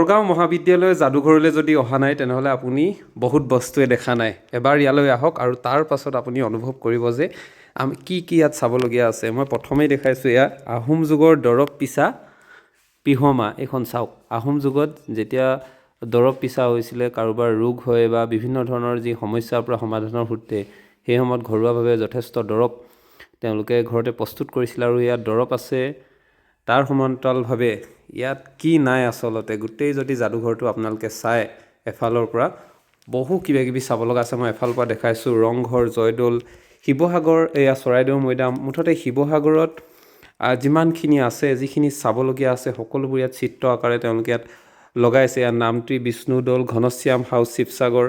গড়গাঁও মহাবিদ্যালয় যাদুঘৰলৈ যদি অহা নাই তেনেহ'লে আপুনি বহুত বস্তুৱে দেখা নাই। এবাৰ ইয়ালৈ আহক আৰু তাৰ পাছত আপুনি অনুভৱ কৰিব যে আমি কি ইয়াত চাবলগীয়া আছে। মই প্ৰথমেই দেখাইছোঁ এয়া আহোম যুগৰ দৰৱ পিছা পিহমা। এইখন চাওক, আহোম যুগত যেতিয়া দৰৱ পিছা হৈছিলে, কাৰোবাৰ ৰোগ হয় বা বিভিন্ন ধৰণৰ যি সমস্যাৰ পৰা সমাধানৰ সূত্ৰে সেই সময়ত ঘৰুৱাভাৱে যথেষ্ট দৰৱ তেওঁলোকে ঘৰতে প্ৰস্তুত কৰিছিল আৰু ইয়াত দৰৱ আছে। তাৰ সমান্তৰালভাৱে ইয়াত কি নাই আচলতে গোটেই যদি যাদুঘৰটো আপোনালোকে চায় এফালৰ পৰা বহু কিবাকিবি চাব লগা আছে। মই এফালৰ পৰা দেখাইছোঁ ৰংঘৰ, জয়দৌল, শিৱসাগৰ, এয়া চৰাইদেউ মৈদাম। মুঠতে শিৱসাগৰত যিমানখিনি আছে, যিখিনি চাবলগীয়া আছে সকলোবোৰ ইয়াত চিত্ৰ আকাৰে তেওঁলোকে ইয়াত লগাইছে। ইয়াত নামতি, বিষ্ণুদৌল, ঘনশ্যাম হাউচ, শিৱসাগৰ,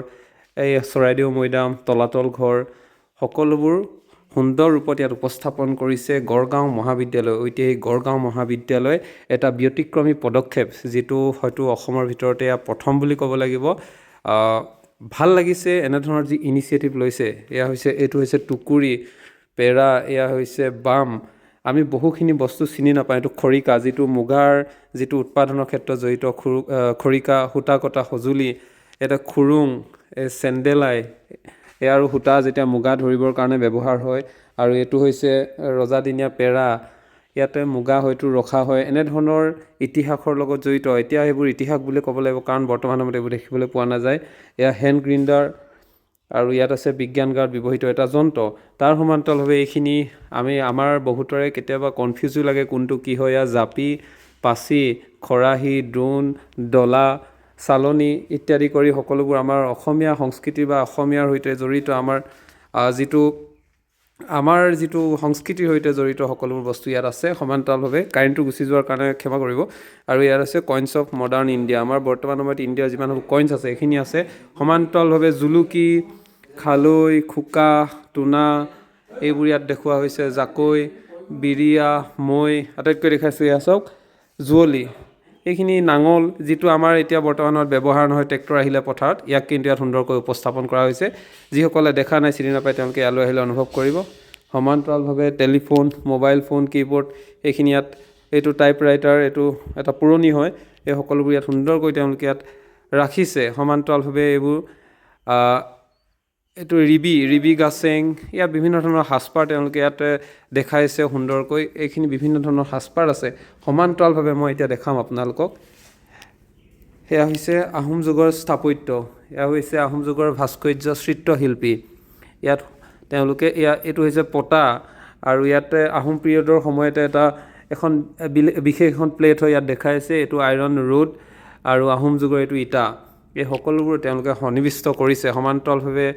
এই চৰাইদেউ মৈদাম, তলাতল ঘৰ সকলোবোৰ সুন্দৰ ৰূপত ইয়াত উপস্থাপন কৰিছে। গড়গাঁও মহাবিদ্যালয়, ঐতিহাসিক গড়গাঁও মহাবিদ্যালয় এটা ব্যতিক্ৰমী পদক্ষেপ, যিটো হয়তো অসমৰ ভিতৰতে প্ৰথম বুলি ক'ব লাগিব। ভাল লাগিছে এনেধৰণৰ যি ইনিচিয়েটিভ লৈছে। এইটো হৈছে টুকুৰি, পেৰা, এয়া হৈছে বাম। আমি বহুখিনি বস্তু চিনি নাপাওঁ। এইটো খৰিকা, যিটো মুগাৰ যিটো উৎপাদনৰ ক্ষেত্ৰত জড়িত খৰিকা, সূতা কটা সঁজুলি, এটা খুৰুং, চেণ্ডেলাই, এয়া আৰু সূতা যেতিয়া মুগা ধৰিবৰ কাৰণে ব্যৱহাৰ হয়। আৰু এইটো হৈছে ৰজাদিনীয়া পেৰা, ইয়াতে মুগা হয়তো ৰখা হয়। এনেধৰণৰ ইতিহাসৰ লগত জড়িত। এতিয়া সেইবোৰ ইতিহাস বুলি ক'ব লাগিব, কাৰণ বৰ্তমান সময়ত এইবোৰ দেখিবলৈ পোৱা নাযায়। এয়া হেণ্ড গ্ৰিণ্ডাৰ আৰু ইয়াত আছে বিজ্ঞানগাৰত ব্যৱহৃত এটা যন্ত্ৰ। তাৰ সমান্তৰালভাৱে এইখিনি আমাৰ বহুতৰে কেতিয়াবা কনফিউজো লাগে কোনটো কি হয়। ইয়াত জাপি, পাচি, খৰাহী, দ্ৰোণ, ডলা, চালনী ইত্যাদি কৰি সকলোবোৰ আমাৰ অসমীয়া সংস্কৃতি বা অসমীয়াৰ সৈতে জড়িত আমাৰ যিটো সংস্কৃতিৰ সৈতে জড়িত সকলোবোৰ বস্তু ইয়াত আছে। সমান্তৰালভাৱে কাৰেণ্টটো গুচি যোৱাৰ কাৰণে ক্ষমা কৰিব। আৰু ইয়াত আছে কইনছ অফ মডাৰ্ণ ইণ্ডিয়া, আমাৰ বৰ্তমান সময়ত ইণ্ডিয়াৰ যিমানবোৰ কইনছ আছে এইখিনি আছে। সমান্তৰালভাৱে জুলুকি, খালৈ, খোকা, টুনা এইবোৰ ইয়াত দেখুওৱা হৈছে। জাকৈ, বিৰিয়া, মৈ, আটাইতকৈ দেখাইছোঁ এয়া চাওক যুঁৱলি। এইখিনি নাঙল, যিটো আমাৰ এতিয়া বৰ্তমানত ব্যৱহাৰ নহয়, ট্ৰেক্টৰ আহিলে পথাৰত, ইয়াক কিন্তু ইয়াত সুন্দৰকৈ উপস্থাপন কৰা হৈছে। যিসকলে দেখা নাই, চিনি নাপায়, তেওঁলোকে ইয়ালৈ আহিলে অনুভৱ কৰিব। সমান্তৰালভাৱে টেলিফোন, মোবাইল ফোন, কীবৰ্ড এইখিনি ইয়াত, এইটো টাইপ ৰাইটাৰ, এইটো এটা পুৰণি হয়। এই সকলোবোৰ ইয়াত সুন্দৰকৈ তেওঁলোকে ইয়াত ৰাখিছে। সমান্তৰালভাৱে এইটো ৰিবি গাছেং, ইয়াত বিভিন্ন ধৰণৰ সাজপাৰ তেওঁলোকে ইয়াত দেখাইছে সুন্দৰকৈ। এইখিনি বিভিন্ন ধৰণৰ সাজপাৰ আছে। সমান্তৰালভাৱে মই এতিয়া দেখাম আপোনালোকক। সেয়া হৈছে আহোম যুগৰ স্থাপত্য, এয়া হৈছে আহোম যুগৰ ভাস্কৰ্য চিত্ৰশিল্পী। ইয়াত তেওঁলোকে এইটো হৈছে পটা, আৰু ইয়াতে আহোম পিৰিয়ডৰ সময়তে এখন বিশেষ এখন প্লেট হৈ ইয়াত দেখাইছে। এইটো আইৰণ ৰড আৰু আহোম যুগৰ এইটো ইটা। এই সকলোবোৰ তেওঁলোকে সন্নিৱিষ্ট কৰিছে। সমান্তৰালভাৱে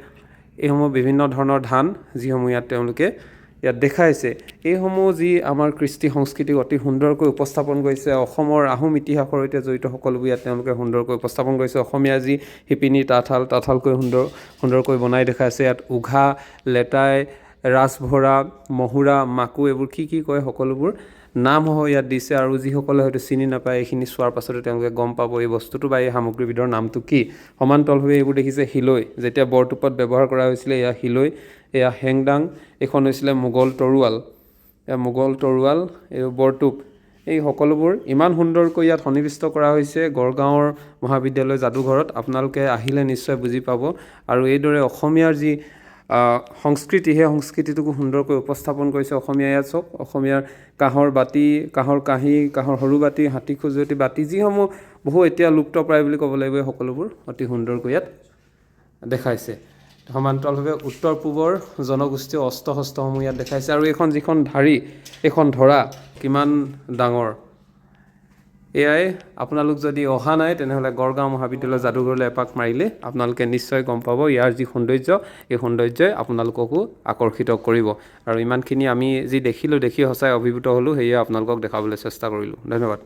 এইসমূহ বিভিন্ন ধৰণৰ ধান, যিসমূহ তেওঁলোকে ইয়াত দেখাইছে। এইসমূহ যি আমাৰ কৃষ্টি সংস্কৃতিক অতি সুন্দৰকৈ উপস্থাপন কৰিছে। অসমৰ আহোম ইতিহাসৰ সৈতে জড়িত সকলোবোৰ ইয়াত তেওঁলোকে সুন্দৰকৈ উপস্থাপন কৰিছে। অসমীয়া যি শিপিনী তাঁতশালকৈ সুন্দৰকৈ বনাই দেখাইছে। ইয়াত উঘা, লেটাই, ৰাজভৰা, মহুৰা, মাকু এইবোৰ কি কয় সকলোবোৰ নামসহ ইয়াত দিছে। আৰু যিসকলে হয়তো চিনি নাপায়, এইখিনি চোৱাৰ পাছতে তেওঁলোকে গম পাব এই বস্তুটো বা এই সামগ্ৰীবিধৰ নামটো কি। সমান্তৰালভাৱে এইবোৰ দেখিছে শিলৈ, যেতিয়া বৰটোপত ব্যৱহাৰ কৰা হৈছিলে। এয়া শিলৈ, এয়া হেংদাং, এইখন হৈছিলে মোগল তৰোৱাল, এই বৰটোপ, এই সকলোবোৰ ইমান সুন্দৰকৈ ইয়াত সন্নিৱিষ্ট কৰা হৈছে গড়গাঁৱৰ মহাবিদ্যালয় যাদুঘৰত। আপোনালোকে আহিলে নিশ্চয় বুজি পাব। আৰু এইদৰে অসমীয়াৰ যি সংস্কৃতি, সেই সংস্কৃতিটোকো সুন্দৰকৈ উপস্থাপন কৰিছে। অসমীয়া ইয়াত চব অসমীয়াৰ কাঁহৰ বাতি, কাঁহৰ কাঁহী, কাঁহৰ সৰু বাতি, হাতী খজুৱতী বাতি, যিসমূহ বহু এতিয়া লুপ্তপ্ৰায় বুলি ক'ব লাগিব, সকলোবোৰ অতি সুন্দৰকৈ ইয়াত দেখাইছে। সমান্তৰালভাৱে উত্তৰ পূবৰ জনগোষ্ঠীয় অস্ত্ৰ শস্ত্ৰসমূহ ইয়াত দেখাইছে। আৰু এইখন যিখন ঢাৰি, এইখন ধৰা কিমান ডাঙৰ। এয়াই, আপোনালোক যদি অহা নাই তেনেহ'লে গড়গাঁও মহাবিদ্যালয় যাদুঘৰলৈ এপাক মাৰিলে আপোনালোকে নিশ্চয় গম পাব ইয়াৰ যি সৌন্দৰ্য, এই সৌন্দৰ্যই আপোনালোককো আকৰ্ষিত কৰিব। আৰু ইমানখিনি আমি যি দেখি সঁচাই অভিভূত হ'লোঁ, সেয়ে আপোনালোকক দেখাবলৈ চেষ্টা কৰিলোঁ। ধন্যবাদ।